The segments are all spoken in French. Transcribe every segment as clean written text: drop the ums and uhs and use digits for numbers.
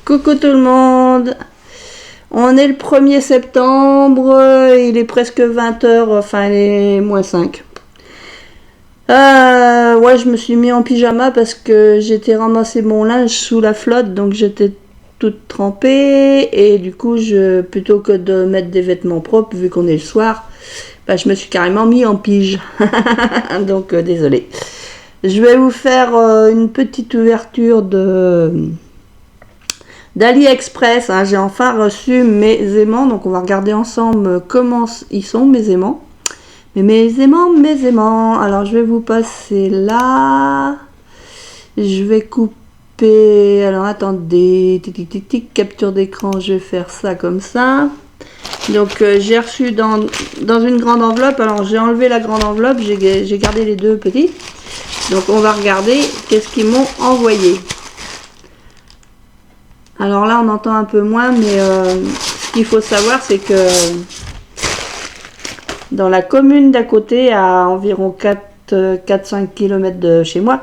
Coucou tout le monde. On est le 1er septembre, il est presque 20h, enfin il est moins 5. Ouais, je me suis mis en pyjama parce que j'étais ramassé mon linge sous la flotte, donc j'étais toute trempée et du coup, plutôt que de mettre des vêtements propres, vu qu'on est le soir, bah, je me suis carrément mis en pige. Donc désolée. Je vais vous faire une petite ouverture d'AliExpress. Hein. J'ai enfin reçu mes aimants, donc on va regarder ensemble comment ils sont mes aimants. Mais mes aimants. Alors je vais vous passer là. Je vais couper. Alors attendez, capture d'écran. Je vais faire ça comme ça. Donc j'ai reçu dans une grande enveloppe. Alors j'ai enlevé la grande enveloppe, j'ai gardé les deux petits. Donc on va regarder qu'est-ce qu'ils m'ont envoyé. Alors là on entend un peu moins, mais ce qu'il faut savoir c'est que dans la commune d'à côté, à environ 4-5 km de chez moi,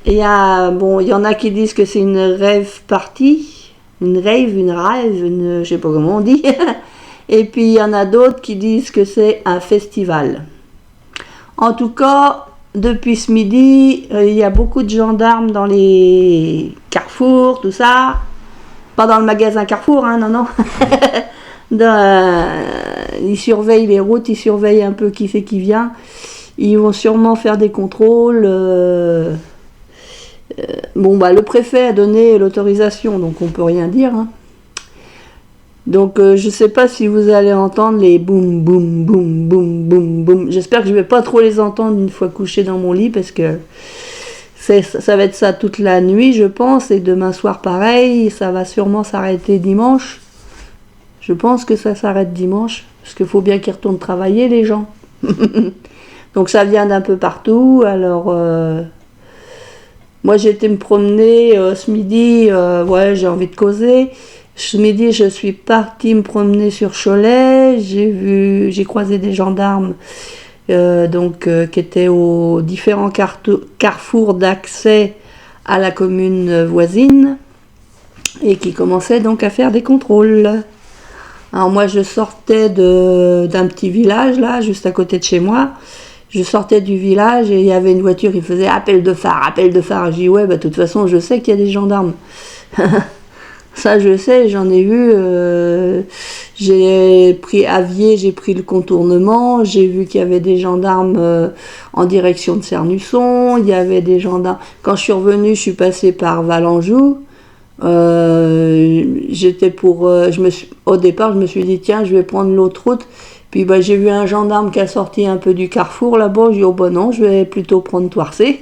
il y en a qui disent que c'est une rave party, une je sais pas comment on dit. Et puis il y en a d'autres qui disent que c'est un festival. En tout cas, depuis ce midi, il y a beaucoup de gendarmes dans les carrefours, tout ça. Pas dans le magasin Carrefour, hein, non. Ils surveillent les routes, ils surveillent un peu qui fait qui vient. Ils vont sûrement faire des contrôles. Le préfet a donné l'autorisation, donc on peut rien dire. Hein. Donc je sais pas si vous allez entendre les boum boum boum boum boum boum. J'espère que je vais pas trop les entendre une fois couché dans mon lit parce que ça va être ça toute la nuit je pense, et demain soir pareil, ça va sûrement s'arrêter dimanche. Je pense que ça s'arrête dimanche parce qu'il faut bien qu'ils retournent travailler les gens. Donc ça vient d'un peu partout. Alors moi j'ai été me promener ce midi, j'ai envie de causer. Ce midi, je suis partie me promener sur Cholet. J'ai croisé des gendarmes qui étaient aux différents carrefours d'accès à la commune voisine et qui commençaient donc à faire des contrôles. Alors moi, je sortais d'un petit village là, juste à côté de chez moi. Je sortais du village et il y avait une voiture qui faisait appel de phare. Je dis ouais, de toute façon, je sais qu'il y a des gendarmes. Ça je sais, j'en ai vu, j'ai pris Avier, j'ai pris le contournement, j'ai vu qu'il y avait des gendarmes en direction de Cernusson, il y avait des gendarmes. Quand je suis revenue, je suis passée par Valenjou, au départ je me suis dit tiens, je vais prendre l'autre route, puis j'ai vu un gendarme qui a sorti un peu du carrefour là-bas, j'ai dit non, je vais plutôt prendre Toircé.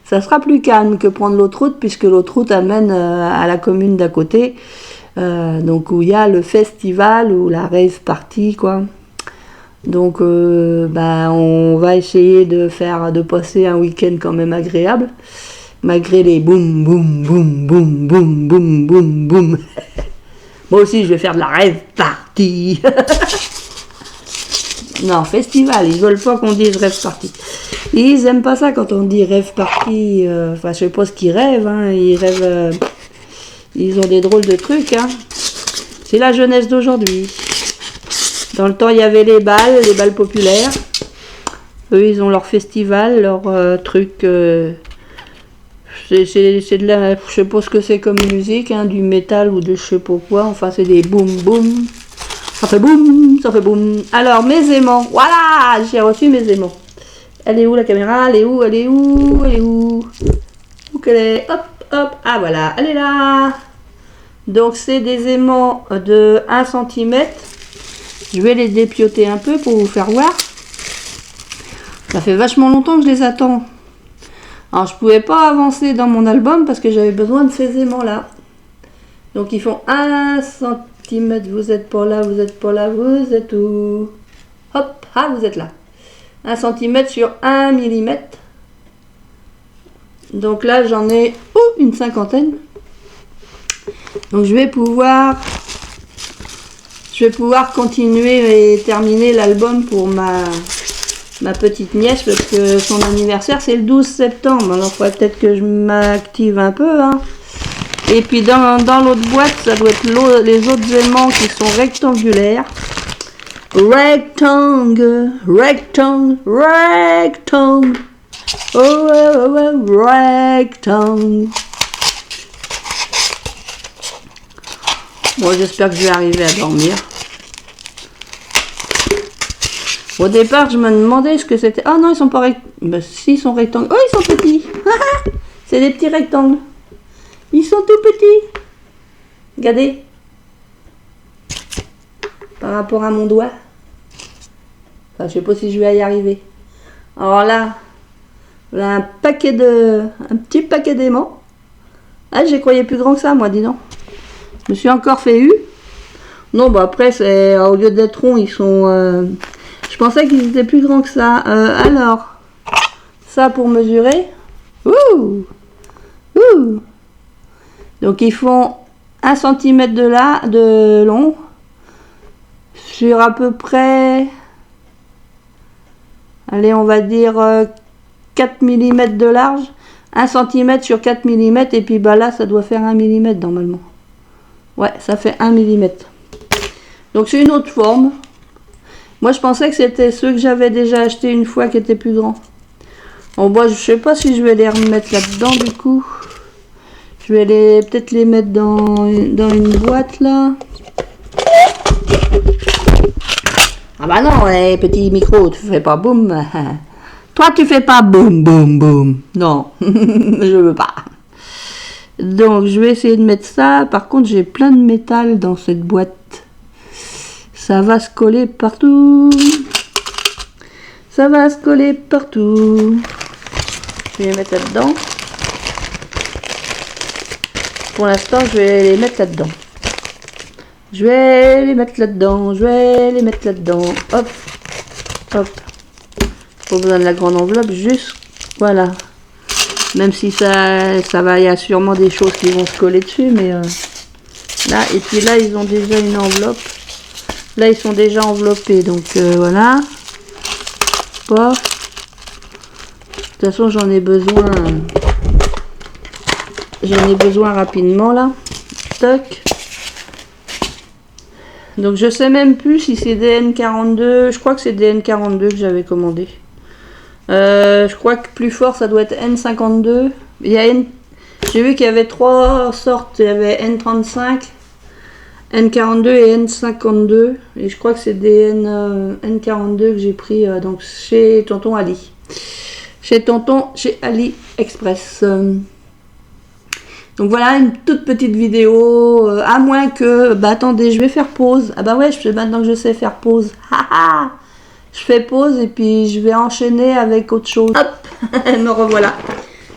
Ça sera plus calme que prendre l'autre route, puisque l'autre route amène à la commune d'à côté, donc où il y a le festival ou la rave party, quoi. Donc, on va essayer de passer un week-end quand même agréable, malgré les boum boum boum boum boum boum boum boum. Moi aussi, je vais faire de la rave party. Non, festival, ils veulent pas qu'on dise rêve party. Ils aiment pas ça quand on dit rêve party. Je sais pas ce qu'ils rêvent. Hein. Ils rêvent. Ils ont des drôles de trucs. Hein. C'est la jeunesse d'aujourd'hui. Dans le temps, il y avait les balles populaires. Eux, ils ont leur festival, leur truc. C'est de la. Je sais pas ce que c'est comme musique, hein, du métal ou de je sais pas quoi. Enfin, c'est des boum boum. Ça fait boum, ça fait boum. Alors, mes aimants. Voilà, j'ai reçu mes aimants. Elle est où la caméra? Elle est où? Où qu'elle est? Hop, hop. Ah voilà, elle est là. Donc, c'est des aimants de 1 cm. Je vais les dépioter un peu pour vous faire voir. Ça fait vachement longtemps que je les attends. Alors, je pouvais pas avancer dans mon album parce que j'avais besoin de ces aimants-là. Donc, ils font 1 cm. Vous êtes pas là, vous êtes où? Hop, vous êtes là. 1 cm sur 1 mm. Donc là, j'en ai une cinquantaine. Donc je vais pouvoir continuer et terminer l'album pour ma petite nièce parce que son anniversaire c'est le 12 septembre. Alors il faudrait peut-être que je m'active un peu. Hein. Et puis dans l'autre boîte, ça doit être les autres aimants qui sont rectangulaires. Rectangle, rectangle, rectangle. Oh, oh, oh, rectangle. Bon, j'espère que je vais arriver à dormir. Au départ, je me demandais ce que c'était. Oh non, ils sont pas rectangles. Ben, si, ils sont rectangles. Oh, ils sont petits. C'est des petits rectangles. Ils sont tout petits. Regardez. Par rapport à mon doigt. Enfin, je sais pas si je vais y arriver. Alors là, un petit paquet d'aimants. Ah, j'y croyais plus grand que ça, moi, dis donc. Je me suis encore fait eu. Non, bah après, c'est au lieu d'être ronds, ils sont... je pensais qu'ils étaient plus grands que ça. Alors, ça pour mesurer. Ouh, ouh. Donc, ils font 1 cm de long. Sur à peu près... Allez, on va dire 4 mm de large. 1 cm sur 4 mm. Et puis, bah là, ça doit faire 1 mm normalement. Ouais, ça fait 1 mm. Donc c'est une autre forme. Moi je pensais que c'était ceux que j'avais déjà acheté une fois qui étaient plus grands. Bon, moi je sais pas si je vais les remettre là-dedans du coup. Je vais peut-être les mettre dans une boîte là. Ah bah non, petit micro, tu fais pas boum. Toi tu fais pas boum boum boum. Non, je veux pas. Donc je vais essayer de mettre ça. Par contre j'ai plein de métal dans cette boîte. Ça va se coller partout. Ça va se coller partout. Je vais les mettre là-dedans. Pour l'instant je vais les mettre là-dedans. Je vais les mettre là-dedans. Je vais les mettre là-dedans. Hop. Hop. Pas besoin de la grande enveloppe. Juste. Voilà. Même si ça va, il y a sûrement des choses qui vont se coller dessus, mais là, et puis là, ils ont déjà une enveloppe. Là, ils sont déjà enveloppés, donc voilà. Pas. De toute façon, j'en ai besoin rapidement là. Toc. Donc, je sais même plus si c'est des N42. Je crois que c'est des N42 que j'avais commandé. Je crois que plus fort ça doit être N52. J'ai vu qu'il y avait 3 sortes. Il y avait N35, N42 et N52. Et je crois que c'est des N42 que j'ai pris donc chez Tonton Ali. Chez Ali Express. Donc voilà une toute petite vidéo. À moins que... Bah attendez, je vais faire pause. Ah bah ouais, maintenant que je sais faire pause. Haha. Je fais pause et puis je vais enchaîner avec autre chose. Hop, me revoilà.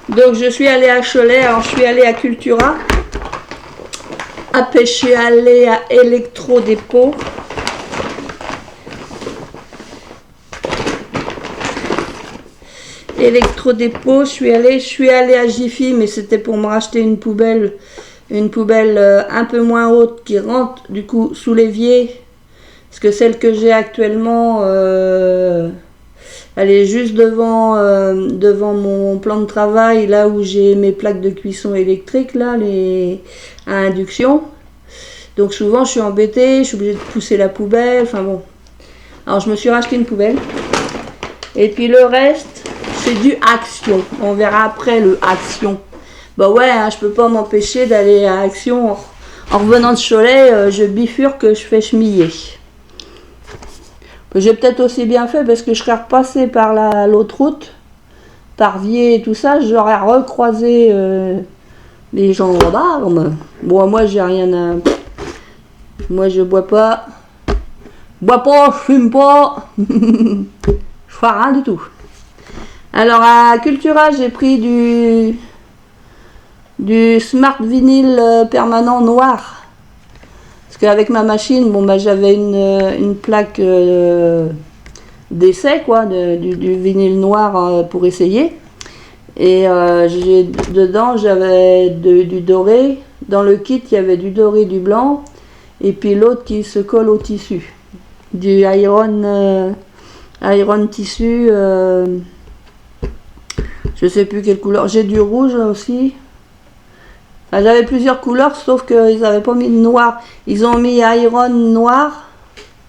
Donc je suis allée à Cholet, alors je suis allée à Cultura. Après je suis allée à Electro-Dépôt. Electro-Dépôt, je suis allée à Jiffy, mais c'était pour me racheter une poubelle un peu moins haute qui rentre du coup sous l'évier. Parce que celle que j'ai actuellement, elle est juste devant mon plan de travail, là où j'ai mes plaques de cuisson électriques, là, à induction. Donc souvent je suis embêtée, je suis obligée de pousser la poubelle, enfin bon. Alors je me suis racheté une poubelle. Et puis le reste, c'est du Action. On verra après le Action. Bah ouais, hein, je peux pas m'empêcher d'aller à Action. En revenant de Cholet, je bifurque, je fais chemiller. J'ai peut-être aussi bien fait parce que je serais repassé par l'autre route, par Vier et tout ça, j'aurais recroisé les gendarmes. Bon, moi j'ai rien à... Moi je bois pas, je fume pas, je fais rien du tout. Alors à Cultura, j'ai pris du Smart Vinyl permanent noir. Parce qu'avec ma machine, bon bah j'avais une plaque d'essai quoi, du vinyle noir pour essayer. Et dedans j'avais du doré. Dans le kit il y avait du doré, du blanc. Et puis l'autre qui se colle au tissu. Du iron tissu. Je sais plus quelle couleur. J'ai du rouge aussi. Enfin, j'avais plusieurs couleurs, sauf qu'ils n'avaient pas mis de noir. Ils ont mis iron noir,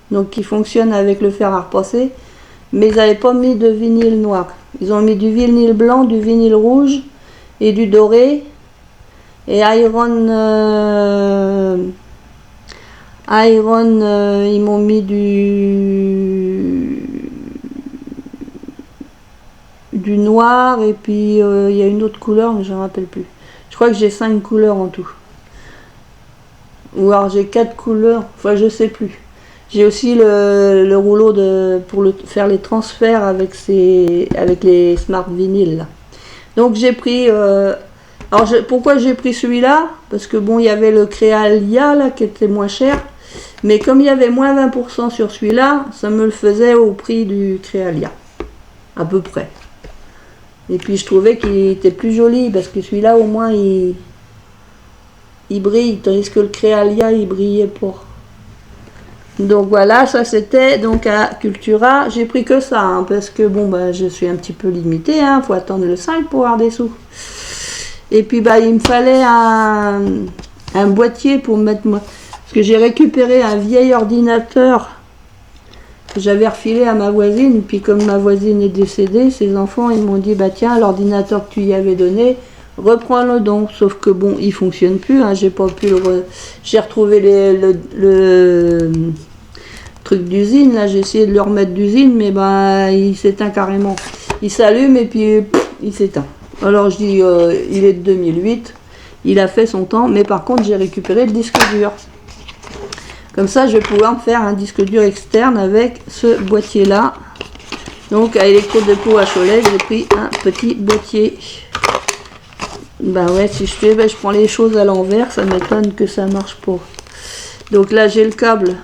donc qui fonctionne avec le fer à repasser, mais ils n'avaient pas mis de vinyle noir. Ils ont mis du vinyle blanc, du vinyle rouge et du doré. Et iron, ils m'ont mis du noir, et puis il y a une autre couleur, mais je ne me rappelle plus. Je crois que j'ai 5 couleurs en tout. Ou alors j'ai 4 couleurs, enfin je sais plus. J'ai aussi le rouleau pour faire les transferts avec les Smart Vinyl là. Donc j'ai pris... pourquoi j'ai pris celui-là? Parce que bon, il y avait le Créalia là qui était moins cher. Mais comme il y avait moins 20% sur celui-là, ça me le faisait au prix du Créalia. À peu près. Et puis je trouvais qu'il était plus joli parce que celui-là au moins il brille, tandis que le Créalia il brillait pas. Donc voilà, ça c'était donc à Cultura. J'ai pris que ça hein, parce que bon bah je suis un petit peu limitée, hein, faut attendre le 5 pour avoir des sous. Et puis bah il me fallait un boîtier pour mettre moi. Parce que j'ai récupéré un vieil ordinateur que j'avais refilé à ma voisine, puis comme ma voisine est décédée, ses enfants ils m'ont dit bah tiens l'ordinateur que tu y avais donné, reprends-le donc, sauf que bon il fonctionne plus, hein, j'ai pas pu j'ai retrouvé le truc d'usine, là j'ai essayé de le remettre d'usine, mais bah il s'éteint carrément, il s'allume et puis il s'éteint. Alors je dis il est de 2008, il a fait son temps, mais par contre j'ai récupéré le disque dur. Comme ça, je vais pouvoir me faire un disque dur externe avec ce boîtier-là. Donc, à Electro-Dépôt à Cholet, j'ai pris un petit boîtier. Bah ouais, si je prends les choses à l'envers, ça m'étonne que ça marche pas. Donc là, j'ai le câble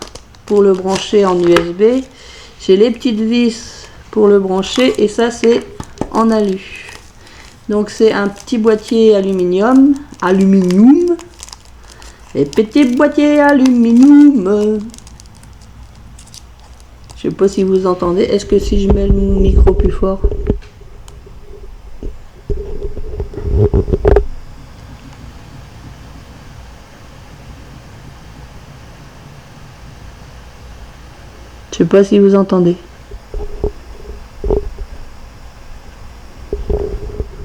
pour le brancher en USB. J'ai les petites vis pour le brancher. Et ça, c'est en alu. Donc, c'est un petit boîtier aluminium. Et petit boîtier aluminium. Je sais pas si vous entendez. Est-ce que si je mets le micro plus fort? Je sais pas si vous entendez.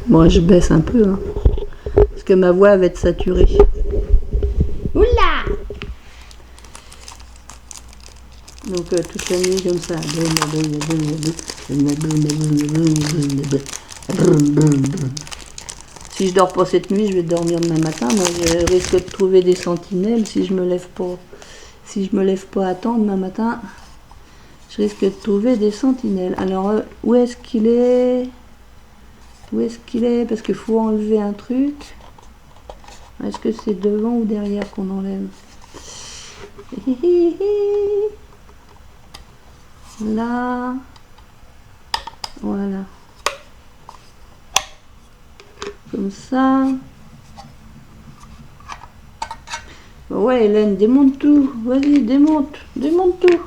Moi je baisse un peu. Hein, parce que ma voix va être saturée. Oula! Donc toute la nuit comme ça. Si je dors pas cette nuit, je vais dormir demain matin. Moi, je risque de trouver des sentinelles si je me lève pas. Si je me lève pas à temps demain matin, je risque de trouver des sentinelles. Alors où est-ce qu'il est? Où est-ce qu'il est? Parce qu'il faut enlever un truc. Est-ce que c'est devant ou derrière qu'on enlève? Là. Voilà. Comme ça. Ouais, Hélène, démonte tout. Vas-y, démonte. Démonte tout.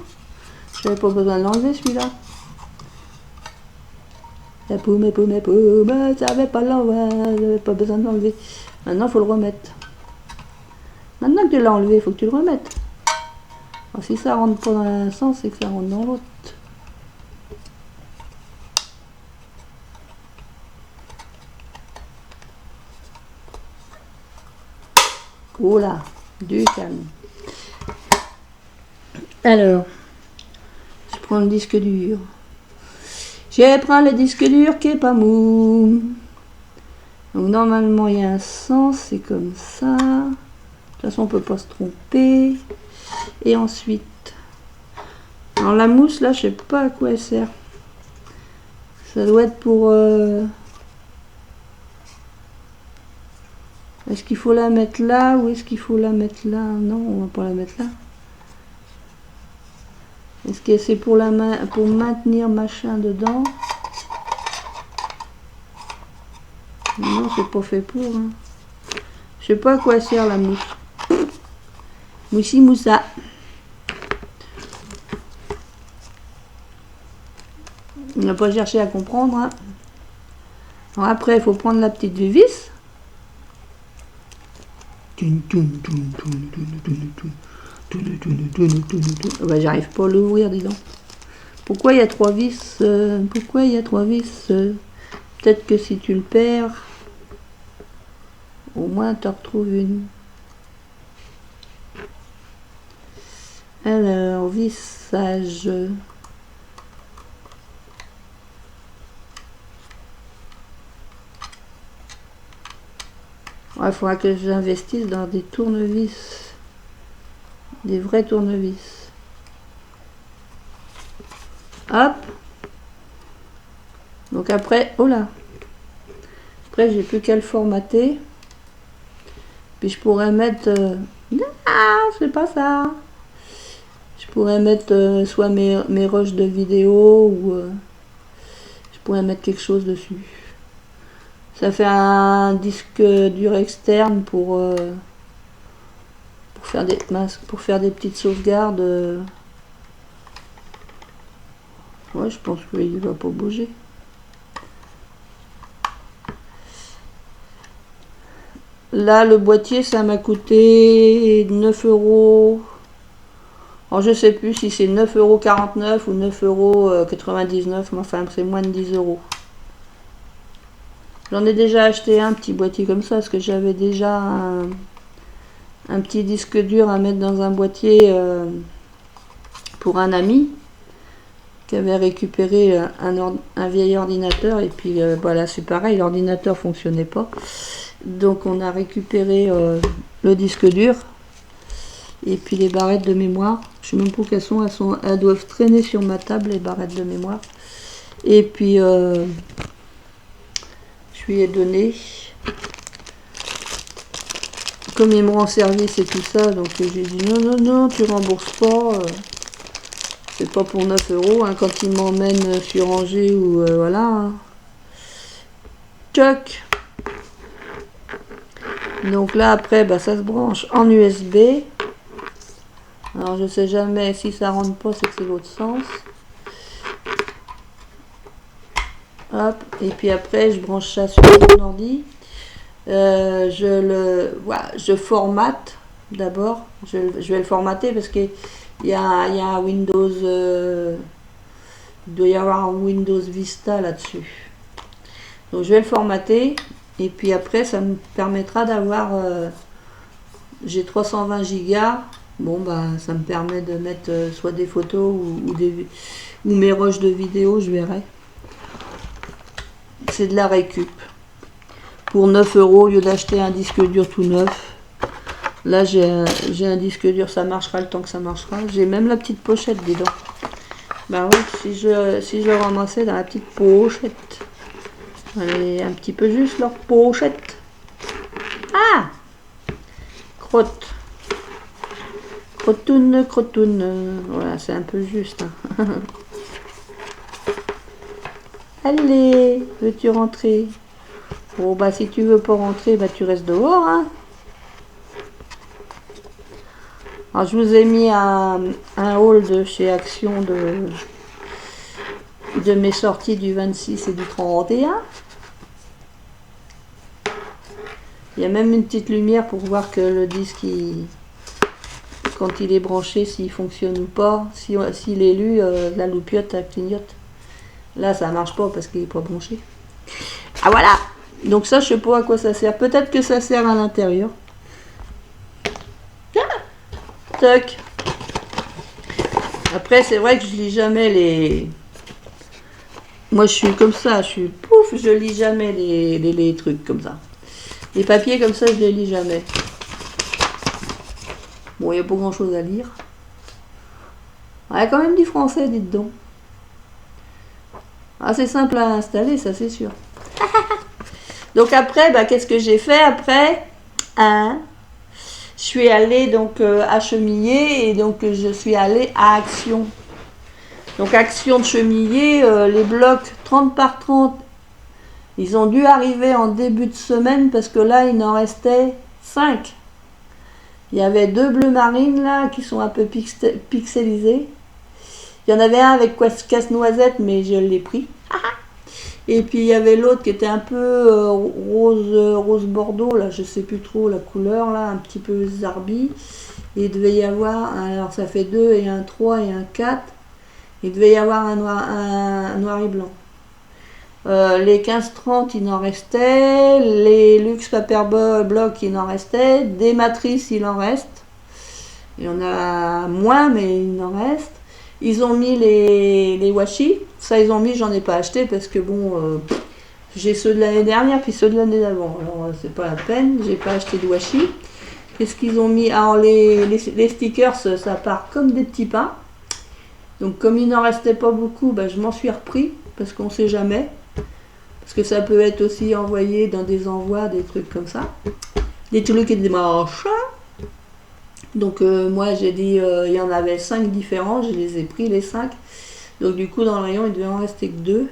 J'avais pas besoin de l'enlever celui-là. La paume, ça avait pas l'enlever. J'avais pas besoin de l'enlever. Maintenant, il faut le remettre. Maintenant que tu l'as enlevé, il faut que tu le remettes. Alors, si ça rentre pas dans un sens, c'est que ça rentre dans l'autre. Oh là, du calme. Alors, je prends le disque dur. Je prends le disque dur qui est pas mou. Donc normalement il y a un sens, c'est comme ça. De toute façon on peut pas se tromper. Et ensuite, alors la mousse là, je sais pas à quoi elle sert. Ça doit être pour... Est-ce qu'il faut la mettre là ou est-ce qu'il faut la mettre là? Non, on va pas la mettre là. Est-ce que c'est pour maintenir machin dedans? Non, c'est pas fait pour. Hein. Je sais pas à quoi sert la mousse. Moussi moussa. On n'a pas cherché à comprendre. Hein. Alors après, il faut prendre la petite vis. Bah, j'arrive pas à l'ouvrir, dis donc. Pourquoi il y a 3 vis Pourquoi il y a 3 vis Peut-être que si tu le perds, au moins tu en retrouves une. Alors, vissage. Il faudra que j'investisse dans des tournevis. Des vrais tournevis. Hop. Donc après, oh là. Après, j'ai plus qu'à le formater. Puis je pourrais mettre... Ah, c'est pas ça. Je pourrais mettre soit mes rushs de vidéo ou... je pourrais mettre quelque chose dessus. Ça fait un disque dur externe pour faire des petites sauvegardes. Ouais, je pense qu'il va pas bouger. Là, le boîtier, ça m'a coûté 9 €. Alors, je sais plus si c'est 9,49 € ou 9,99 €, mais enfin, c'est moins de 10 €. J'en ai déjà acheté un petit boîtier comme ça, parce que j'avais déjà un petit disque dur à mettre dans un boîtier pour un ami qui avait récupéré un vieil ordinateur. Et puis voilà, c'est pareil, l'ordinateur fonctionnait pas. Donc on a récupéré le disque dur et puis les barrettes de mémoire. Je sais même pas où qu'elles sont, elles doivent traîner sur ma table, les barrettes de mémoire. Et puis je lui ai donné, comme ils me rend service et tout ça, donc j'ai dit non, tu rembourses pas, c'est pas pour 9 €, hein, quand ils m'emmènent sur Angers ou voilà. Hein. Tchoc. Donc là après, bah, ça se branche en USB. Alors je sais jamais si ça rentre pas, c'est que c'est l'autre sens. Hop, et puis après je branche ça sur mon ordi. Je formate d'abord. Je vais le formater parce qu'il y a un Windows. Il doit y avoir un Windows Vista là-dessus. Donc je vais le formater. Et puis après, ça me permettra d'avoir... j'ai 320 gigas. Bon, bah, ça me permet de mettre soit des photos ou mes rushs de vidéos, je verrai. C'est de la récup. Pour 9 € au lieu d'acheter un disque dur tout neuf. Là, j'ai un disque dur, ça marchera le temps que ça marchera. J'ai même la petite pochette dedans. Bah oui, si je le ramassais dans la petite pochette. Allez, un petit peu juste leur pochette. Ah! Crotte. Crotoune. Voilà, c'est un peu juste. Hein. Allez, veux-tu rentrer? Bon, bah si tu veux pas rentrer, bah tu restes dehors. Hein. Alors, je vous ai mis un haul de chez Action de mes sorties du 26 et du 31. Il y a même une petite lumière pour voir que le disque, quand il est branché, s'il fonctionne ou pas. S'il est lu, la loupiote, elle clignote. Là, ça marche pas parce qu'il n'est pas branché. Ah voilà! Donc ça, je sais pas à quoi ça sert. Peut-être que ça sert à l'intérieur. Toc. Après, c'est vrai que je lis jamais les... Moi, je suis comme ça. Je lis jamais les trucs comme ça. Les papiers comme ça, je les lis jamais. Bon, il n'y a pas grand-chose à lire. Il y a quand même du français, dites donc. Ah, c'est simple à installer, ça c'est sûr. Donc après, bah, qu'est-ce que j'ai fait après? Je suis allée donc à Chemillé et donc je suis allée à Action. Donc Action de Chemillé, les blocs 30 par 30, ils ont dû arriver en début de semaine parce que là, il en restait 5. Il y avait 2 bleus marines là qui sont un peu pixelisés. Il y en avait un avec casse-noisette, mais je l'ai pris. Et puis il y avait l'autre qui était un peu rose bordeaux, là, je sais plus trop la couleur, là, un petit peu zarbi. Et il devait y avoir, alors ça fait 2 et un 3 et un 4. Il devait y avoir un noir et blanc. Les 15-30, il en restait. Les Luxe Paper Block, il en restait. Des matrices, il en reste. Il y en a moins, mais il en reste. Ils ont mis les washi. Ça, ils ont mis, j'en ai pas acheté parce que bon, j'ai ceux de l'année dernière puis ceux de l'année d'avant. Alors, c'est pas la peine, j'ai pas acheté de washi. Qu'est-ce qu'ils ont mis? Alors, les stickers, ça part comme des petits pains. Donc, comme il n'en restait pas beaucoup, bah, je m'en suis repris parce qu'on sait jamais. Parce que ça peut être aussi envoyé dans des envois, des trucs comme ça. Des trucs et des machins. Donc moi j'ai dit, il y en avait 5 différents, je les ai pris les 5. Donc du coup dans le rayon il devait en rester que 2.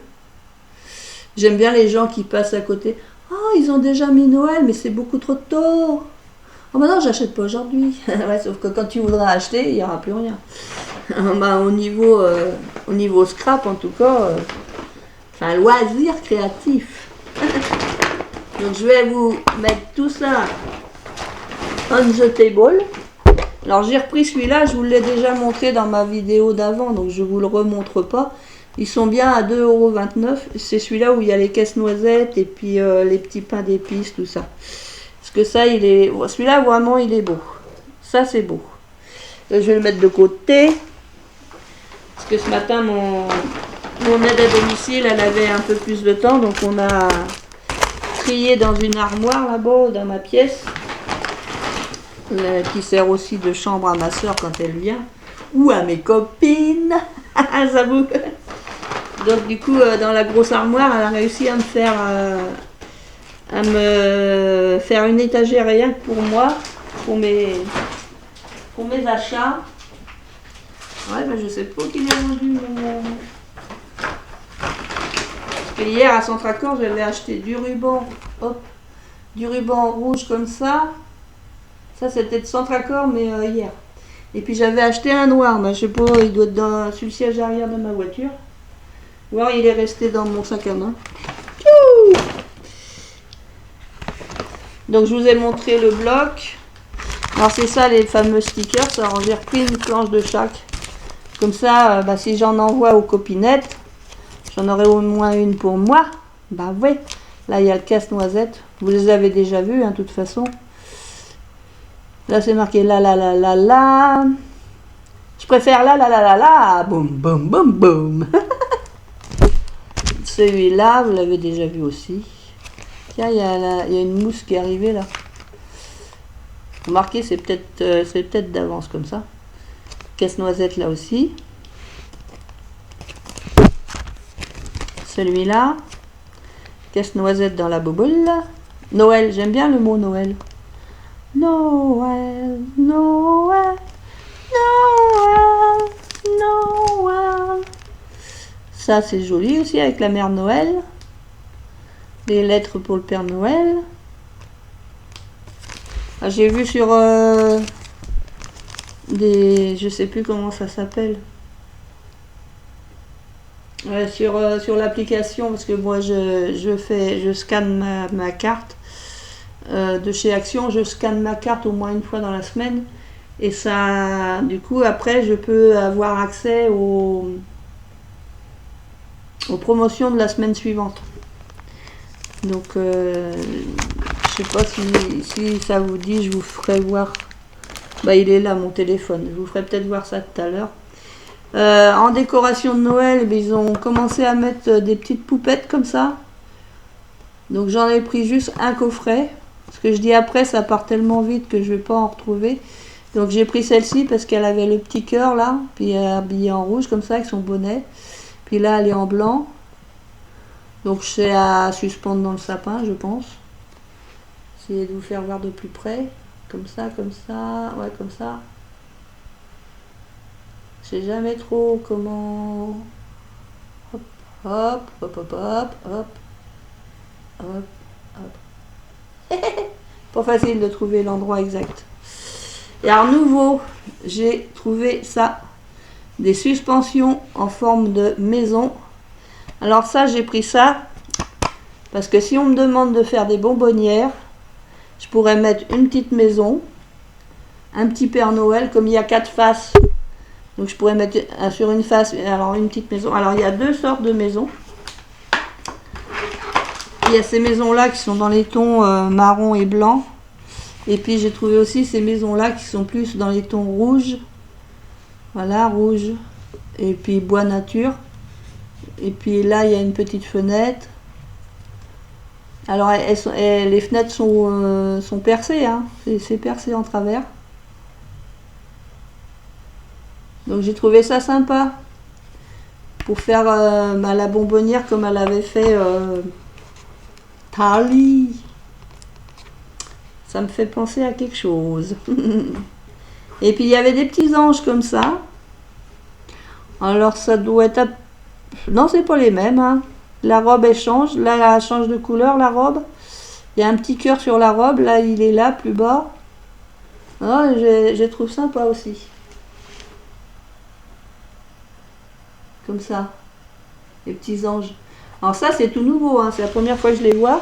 J'aime bien les gens qui passent à côté. Oh, ils ont déjà mis Noël, mais c'est beaucoup trop tôt. Oh bah non, j'achète pas aujourd'hui. Ouais, sauf que quand tu voudras acheter, il n'y aura plus rien. Bah, au niveau scrap en tout cas, c'est un loisir créatif. Donc je vais vous mettre tout ça on the table. Alors j'ai repris celui-là, je vous l'ai déjà montré dans ma vidéo d'avant, donc je ne vous le remontre pas. Ils sont bien à 2,29 €. C'est celui-là où il y a les caisses noisettes et puis les petits pains d'épices, tout ça. Parce que ça, celui-là vraiment, il est beau. Ça, c'est beau. Là, je vais le mettre de côté. Parce que ce matin, mon aide à domicile, elle avait un peu plus de temps, donc on a trié dans une armoire là-bas, dans ma pièce. Qui sert aussi de chambre à ma soeur quand elle vient, ou à mes copines, ça vous. Donc du coup, dans la grosse armoire, elle a réussi à me faire une étagère rien que pour moi, pour mes achats. Ouais, ben je sais pas qui l'a vendu. Parce que hier à Centracor, j'avais acheté du ruban, hop, du ruban rouge comme ça. Ça, c'était de Centracor, mais hier. Et puis, j'avais acheté un noir. Mais je sais pas, il doit être sur le siège arrière de ma voiture. Ou alors, il est resté dans mon sac à main. Tchou! Donc, je vous ai montré le bloc. Alors, c'est ça, les fameux stickers. Alors, j'ai repris une planche de chaque. Comme ça, bah, si j'en envoie aux copinettes, j'en aurai au moins une pour moi. Bah, ouais. Là, il y a le casse-noisette. Vous les avez déjà vus, hein, de toute façon. Là, c'est marqué la la la la la. Je préfère la la la la la. Boum, boum, boum, boum. Celui-là, vous l'avez déjà vu aussi. Tiens, il y a une mousse qui est arrivée là. Remarquez, c'est peut-être d'avance comme ça. Casse-noisette là aussi. Celui-là. Casse-noisette dans la boboule. Noël, j'aime bien le mot Noël. Noël, Noël, Noël, Noël. Ça, c'est joli aussi avec la mère Noël. Des lettres pour le Père Noël. Ah, j'ai vu sur je sais plus comment ça s'appelle. Sur l'application, parce que moi je scanne ma carte. De chez Action, je scanne ma carte au moins une fois dans la semaine et ça, du coup, après, je peux avoir accès aux promotions de la semaine suivante. Donc, je sais pas si ça vous dit, je vous ferai voir. Bah, il est là, mon téléphone. Je vous ferai peut-être voir ça tout à l'heure. En décoration de Noël, ils ont commencé à mettre des petites poupettes comme ça. Donc, j'en ai pris juste un coffret. Ce que je dis après, ça part tellement vite que je ne vais pas en retrouver. Donc j'ai pris celle-ci parce qu'elle avait le petit cœur là, puis elle est habillée en rouge comme ça avec son bonnet. Puis là, elle est en blanc. Donc c'est à suspendre dans le sapin, je pense. Essayez de vous faire voir de plus près. Comme ça, ouais, comme ça. Je sais jamais trop comment... Hop, hop, hop, hop, hop, hop, hop, hop. Pas facile de trouver l'endroit exact. Et alors nouveau, j'ai trouvé ça, des suspensions en forme de maison. Alors ça, j'ai pris ça Parce que si on me demande de faire des bonbonnières, je pourrais mettre une petite maison, un petit Père Noël, comme il y a 4 faces. Donc je pourrais mettre sur une face, alors une petite maison. Alors il y a 2 sortes de maisons. Il y a ces maisons-là qui sont dans les tons marron et blanc. Et puis j'ai trouvé aussi ces maisons-là qui sont plus dans les tons rouges. Voilà, rouge. Et puis bois nature. Et puis là, il y a une petite fenêtre. Alors les fenêtres sont percées, hein. C'est percé en travers. Donc j'ai trouvé ça sympa. Pour faire la bonbonnière comme elle avait fait Tali. Ça me fait penser à quelque chose. Et puis il y avait des petits anges comme ça. Alors ça doit être... Non, c'est pas les mêmes, hein. La robe elle change. Là elle change de couleur la robe. Il y a un petit cœur sur la robe. Là il est là plus bas. Ah, je trouve sympa aussi. Comme ça. Les petits anges. Alors ça c'est tout nouveau, hein. C'est la première fois que je les vois.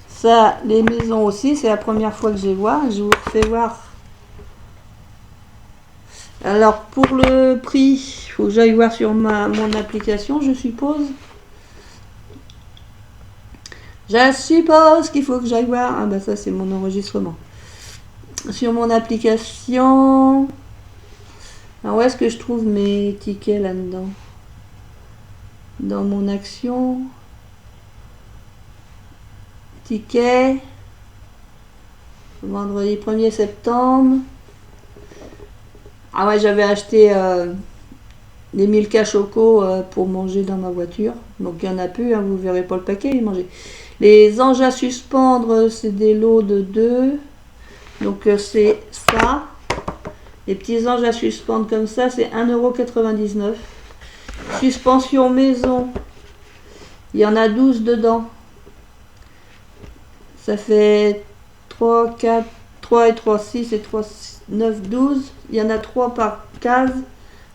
Ça, les maisons aussi, c'est la première fois que je les vois. Je vous refais voir. Alors pour le prix, il faut que j'aille voir sur mon application, je suppose. Je suppose qu'il faut que j'aille voir. Ah bah ça c'est mon enregistrement. Sur mon application. Alors où est-ce que je trouve mes tickets là-dedans? Dans mon action. Ticket. Vendredi 1er septembre. Ah ouais, j'avais acheté des Milka Choco pour manger dans ma voiture. Donc il n'y en a plus, hein, vous verrez pas le paquet, il mangeait. Les anges à suspendre, c'est des lots de 2. Donc c'est ça. Les petits anges à suspendre comme ça, c'est 1,99 €. Suspension maison. Il y en a 12 dedans. Ça fait 3, 4, 3 et 3, 6 et 3, 9, 12. Il y en a 3 par case.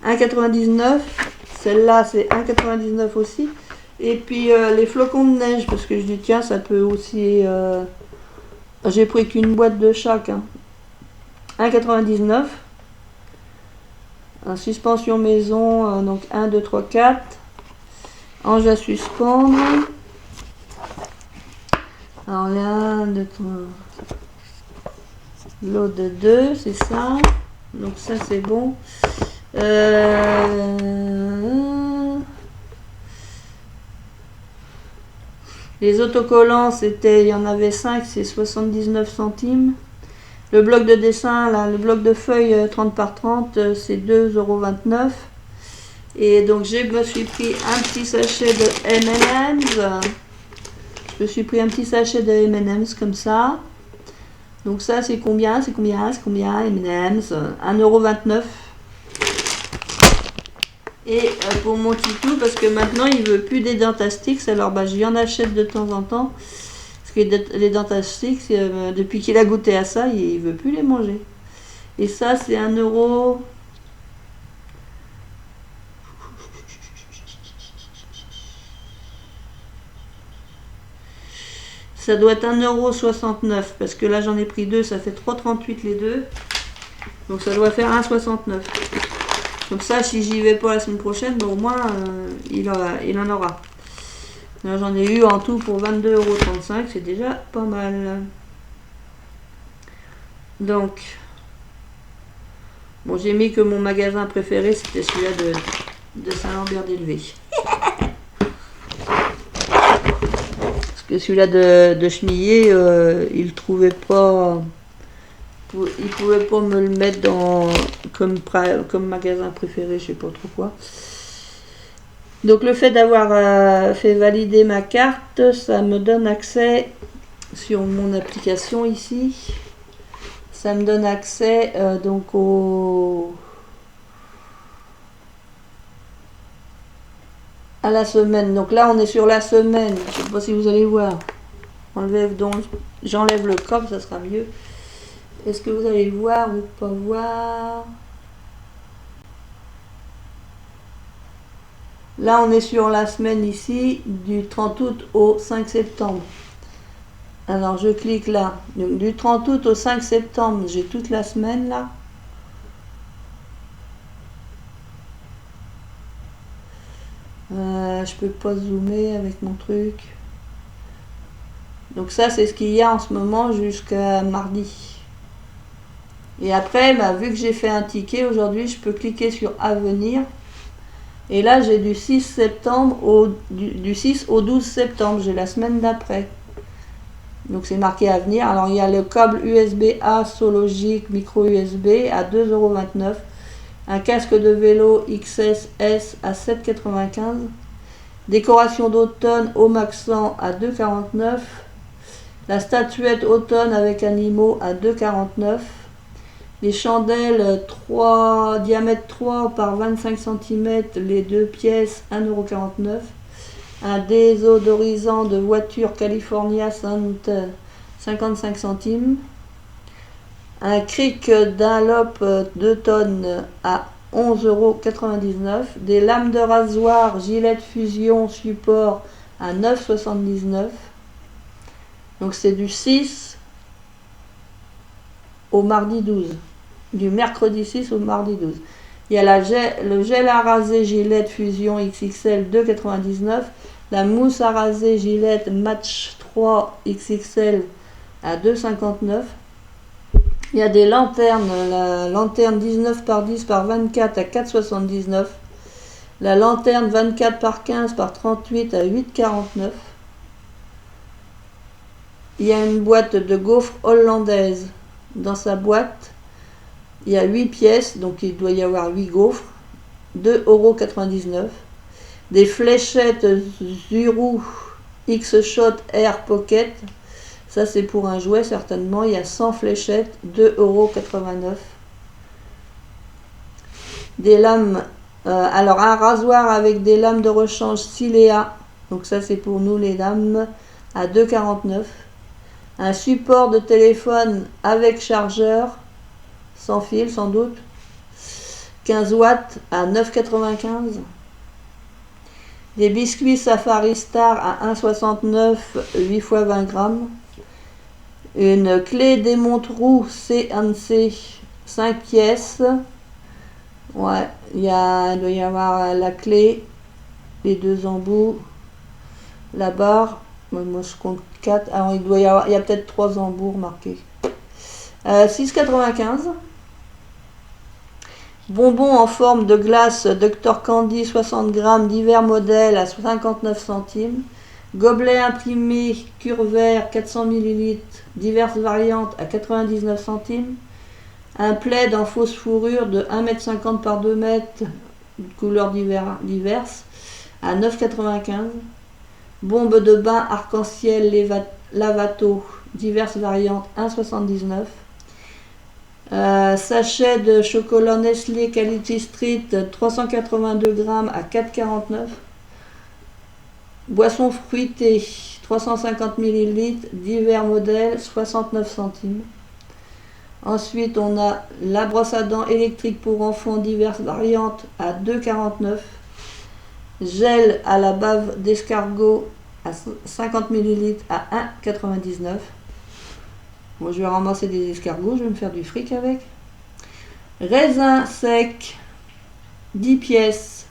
1,99 €. Celle-là, c'est 1,99 € aussi. Et puis les flocons de neige, parce que je dis tiens, ça peut aussi... J'ai pris qu'une boîte de chaque. Hein. 1,99 €. En suspension maison, donc 1, 2, 3, 4. Ange à suspendre. Alors là, 1, 2, 3. Lot de 2, c'est ça. Donc ça, c'est bon. Les autocollants, c'était, il y en avait 5, c'est 79 centimes. Le bloc de dessin, là, le bloc de feuilles 30 par 30, c'est 2,29 €. Et donc je me suis pris un petit sachet de M&M's. Je me suis pris un petit sachet de M&M's comme ça. Donc ça c'est combien? C'est combien M&M's? 1,29 €. Et pour mon titou, parce que maintenant il veut plus des Dentastix, alors bah, j'y en achète de temps en temps. Parce que les Dentastix, depuis qu'il a goûté à ça, il veut plus les manger. Et ça c'est 1 €. Ça doit être 1,69 € parce que là j'en ai pris 2, ça fait 3,38 les deux. Donc ça doit faire 1,69 €. Comme ça, si j'y vais pas la semaine prochaine, ben, au moins il en aura. Là j'en ai eu en tout pour 22,35 €, c'est déjà pas mal. Donc, bon, j'ai mis que mon magasin préféré c'était celui-là de Saint-Lambert-d'Élevé. Que celui-là de Chemillé, il trouvait pas, il pouvait pas me le mettre comme magasin préféré, je sais pas trop quoi. Donc le fait d'avoir fait valider ma carte, ça me donne accès sur mon application ici. Ça me donne accès donc à la semaine. Donc là on est sur la semaine. Je sais pas si vous allez voir. J'enlève le coffre, ça sera mieux. Est-ce que vous allez voir ou pas voir? Là, on est sur la semaine ici, du 30 août au 5 septembre. Alors, je clique là. Donc, du 30 août au 5 septembre, j'ai toute la semaine là. Je peux pas zoomer avec mon truc. Donc ça, c'est ce qu'il y a en ce moment jusqu'à mardi. Et après, bah, vu que j'ai fait un ticket aujourd'hui, je peux cliquer sur Avenir. Et là, j'ai du 6 septembre du 6 au 12 septembre. J'ai la semaine d'après. Donc c'est marqué Avenir. Alors il y a le câble USB-A Sologic micro USB à 2,29 €. Un casque de vélo XSS à 7,95 €. Décoration d'automne au Maxan à 2,49 €. La statuette automne avec animaux à 2,49 €. Les chandelles diamètre 3 par 25 cm, les deux pièces, 1,49 €. Un désodorisant de voiture California Scent, 55 centimes. Un cric Dunlop 2 tonnes à 11,99 €. Des lames de rasoir Gillette Fusion support à 9,79 €. Donc c'est du 6 au mardi 12. Du mercredi 6 au mardi 12. Il y a le gel à raser Gillette Fusion XXL 2,99 €. La mousse à raser Gillette Match 3 XXL à 2,59 €. Il y a des lanternes, la lanterne 19 par 10 par 24 à 4,79 €. La lanterne 24 par 15 par 38 à 8,49 €. Il y a une boîte de gaufres hollandaise. Dans sa boîte, il y a 8 pièces, donc il doit y avoir 8 gaufres. 2,99 €. Des fléchettes Zuru X-Shot Air Pocket. Ça, c'est pour un jouet, certainement. Il y a 100 fléchettes, 2,89 €. Des lames, alors un rasoir avec des lames de rechange Silea. Donc ça, c'est pour nous, les dames, à 2,49 €. Un support de téléphone avec chargeur, sans fil, sans doute. 15 watts à 9,95 €. Des biscuits Safari Star à 1,69 €, 8 x 20 grammes. Une clé démonte-roue CNC 5 pièces. Ouais, il doit y avoir la clé, les deux embouts, la barre. Moi je compte 4. Alors il y a peut-être 3 embouts marqués. 6,95 €. Bonbons en forme de glace Dr Candy 60 grammes, divers modèles à 59 centimes. Gobelet imprimé Curvert 400 ml, diverses variantes à 99 centimes. Un plaid en fausse fourrure de 1,50 m par 2 m, couleurs diverses, à 9,95 €. Bombe de bain arc-en-ciel Lavato, diverses variantes, 1,79 €. Sachet de chocolat Nestlé Quality Street 382 grammes à 4,49 €. Boisson fruitée 350 ml, divers modèles, 69 centimes. Ensuite, on a la brosse à dents électrique pour enfants, diverses variantes, à 2,49 €. Gel à la bave d'escargot à 50 ml à 1,99 €. Moi, je vais ramasser des escargots, je vais me faire du fric avec. Raisin sec, 10 pièces,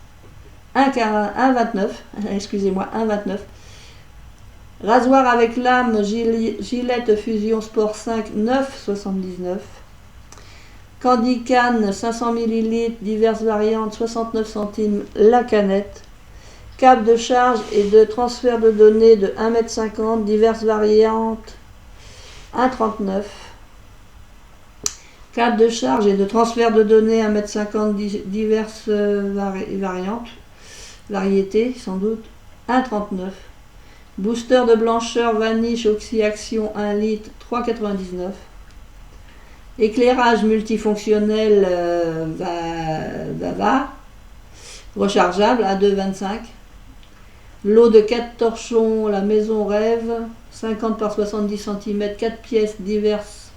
1,29 €. Excusez-moi, 1,29 €. Rasoir avec lame Gillette Fusion Sport 5, 9,79 €. Candy Can 500 ml, diverses variantes, 69 centimes la canette. Câble de charge et de transfert de données de 1,50 m, diverses variantes, 1,39 €. Câble de charge et de transfert de données 1,50 m, diverses variétés sans doute, 1,39 €. Booster de blancheur Vanish Oxy-Action 1 litre, 3,99 €. Éclairage multifonctionnel Vava, rechargeable à 2,25 €. Lot de 4 torchons, la maison rêve, 50 par 70 cm, 4 pièces, diverses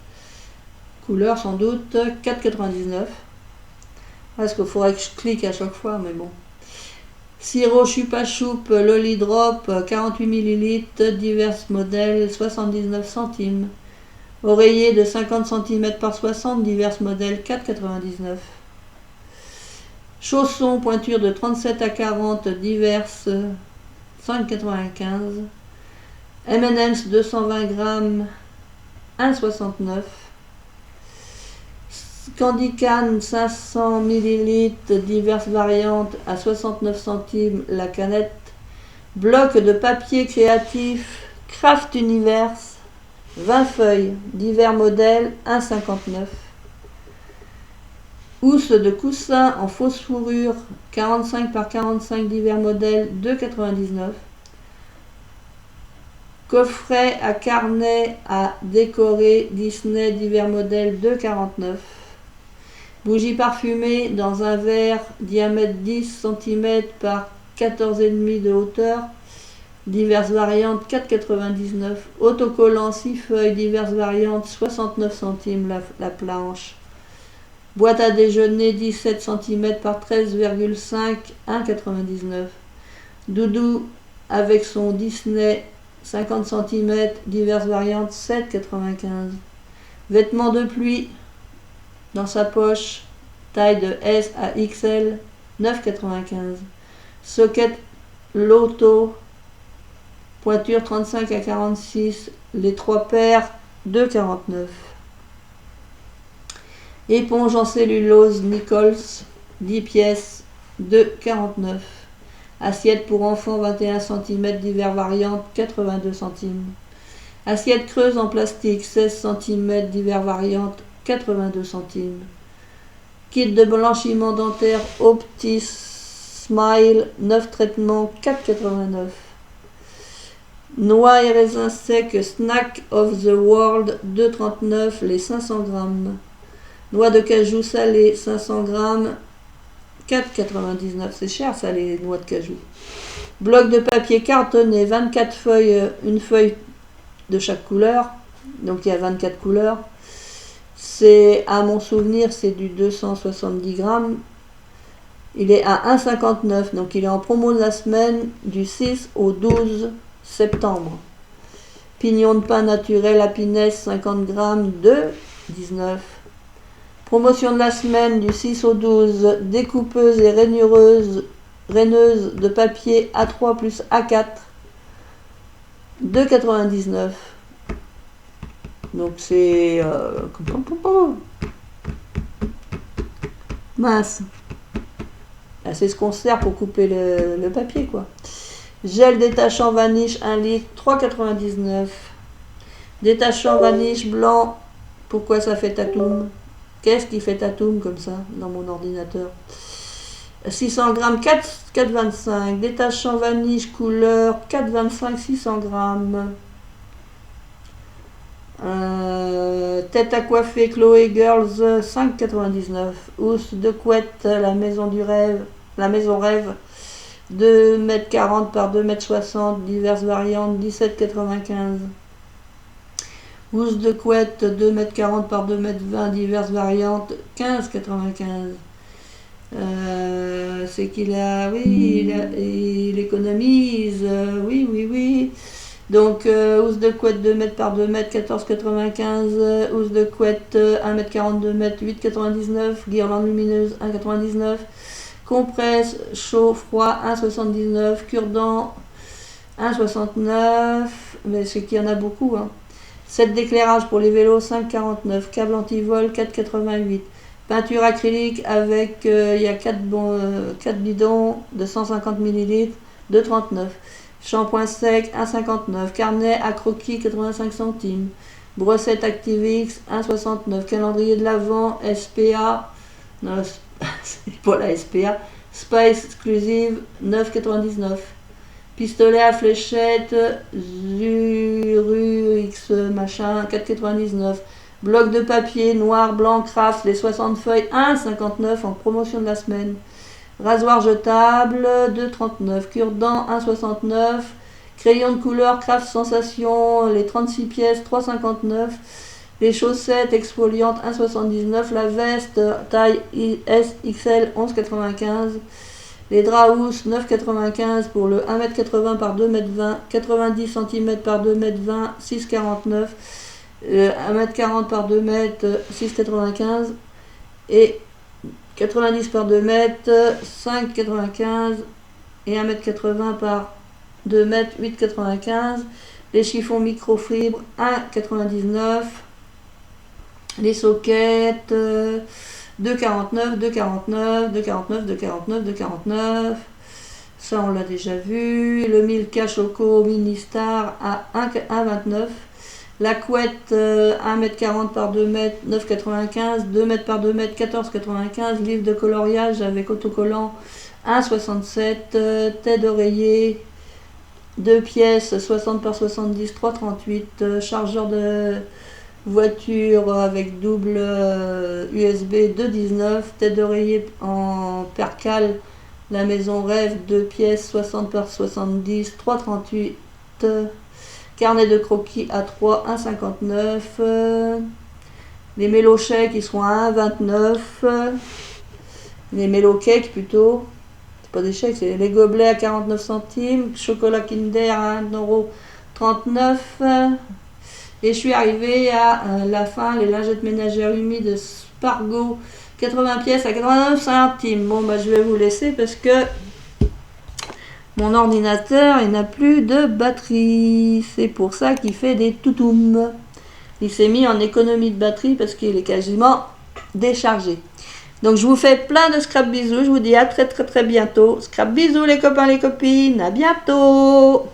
couleurs sans doute, 4,99 €. Parce qu'il faudrait que je clique à chaque fois, mais bon. Sirop Chupa Choup Lolly Drop 48 ml, divers modèles 79 centimes. Oreiller de 50 cm par 60, divers modèles 4,99. Chaussons pointure de 37 à 40, diverses 5,95. M&M's 220 grammes 1,69. Candy Can 500 ml, diverses variantes à 69 centimes la canette. Bloc de papier créatif Craft Universe 20 feuilles, divers modèles 1,59. Housse de coussin en fausse fourrure 45 par 45, divers modèles 2,99. Coffret à carnet à décorer Disney, divers modèles 2,49. Bougie parfumée dans un verre diamètre 10 cm par 14,5 de hauteur, diverses variantes 4,99. Autocollant 6 feuilles, diverses variantes 69 centimes la planche. Boîte à déjeuner 17 cm par 13,5, 1,99. Doudou avec son Disney 50 cm, diverses variantes 7,95. Vêtements de pluie dans sa poche, taille de S à XL, 9,95. Socket Loto, pointure 35 à 46, les 3 paires, 2,49. Éponge en cellulose Nichols, 10 pièces, 2,49. Assiette pour enfants 21 cm, divers variantes, 82 centimes. Assiette creuse en plastique 16 cm, divers variantes, 82 centimes. Kit de blanchiment dentaire Opti Smile 9 traitements 4,89. Noix et raisins secs Snack of the World 2,39 les 500 grammes. Noix de cajou salée 500 grammes 4,99. C'est cher ça les noix de cajou. Bloc de papier cartonné 24 feuilles, une feuille de chaque couleur. Donc il y a 24 couleurs. C'est, à mon souvenir, c'est du 270 grammes. Il est à 1,59, donc il est en promo de la semaine du 6 au 12 septembre. Pignon de pain naturel Happiness 50 grammes, 2,19. Promotion de la semaine du 6 au 12, découpeuse et raineuse de papier A3 plus A4, 2,99. Donc c'est mince. Là, c'est ce qu'on sert pour couper le papier quoi. Gel détachant vaniche 1 litre 3,99. Détachant vaniche blanc. Pourquoi ça fait tatoum? Qu'est-ce qui fait tatoum comme ça dans mon ordinateur? 600 grammes 4,25. Détachant vaniche couleur 4,25 600 grammes. Tête à coiffer Chloé Girls 5,99. Housse de couette la maison du rêve, la maison rêve 2,40 m par 2,60 m, diverses variantes 17,95. Housse de couette 2,40 m par 2,20 m, diverses variantes 15,95. C'est qu'il a, oui, il économise, oui. Donc, housse de couette 2 m par 2 m, 14,95. Housse de couette 1 m 42 m, 8,99. Guirlande lumineuse 1,99. Compresse chaud froid 1,79. Cure-dent 1,69. Mais c'est qu'il y en a beaucoup. Hein. Set d'éclairage pour les vélos 5,49. Câble anti-vol 4,88. Peinture acrylique avec, il y a 4 bidons de 150 ml, 2,39. Shampoing sec 1,59. Carnet à croquis 85 centimes. Brossette Activix 1,69. Calendrier de l'Avent SPA. Non, c'est pas la SPA. Spice exclusive 9,99. Pistolet à fléchette Zurux machin 4,99. Bloc de papier noir blanc Craft les 60 feuilles 1,59 en promotion de la semaine. Rasoir jetable 2,39. Cure-dent 1,69. Crayon de couleur Craft Sensation les 36 pièces 3,59. Les chaussettes exfoliantes 1,79. La veste taille SXL 11,95. Les Draus 9,95 pour le 1,80 m par 2,20 m, 90 cm par 2,20 m, 6,49. 1,40 m par 2 m, 6,95. Et 90 par 2 m, 5,95. Et 1,80 m par 2 m, 8,95. Les chiffons microfibres 1,99. Les sockets 2,49, 2,49, 2,49, 2,49, 2,49. Ça, on l'a déjà vu. Le Milka Choco Mini Star à 1,29. La couette 1,40 m par 2 m, 9,95. 2 m par 2 m, 14,95. Livre de coloriage avec autocollant 1,67. Tête d'oreiller 2 pièces 60 par 70, 3,38. Chargeur de voiture avec double USB 2,19. Tête d'oreiller en percale La Maison Rêve 2 pièces 60 par 70, 3,38. Carnet de croquis A3 1,59. Les mélochets qui seront à 1,29. Les mélocakes plutôt, c'est pas des chèques, c'est les gobelets à 49 centimes. Chocolat Kinder à 1,39 €. Et je suis arrivée à la fin, les lingettes ménagères humides Spargo, 80 pièces à 89 centimes. Bon, bah, je vais vous laisser parce que mon ordinateur, il n'a plus de batterie. C'est pour ça qu'il fait des toutoums. Il s'est mis en économie de batterie parce qu'il est quasiment déchargé. Donc, je vous fais plein de scrap bisous. Je vous dis à très bientôt. Scrap bisous les copains, les copines. À bientôt.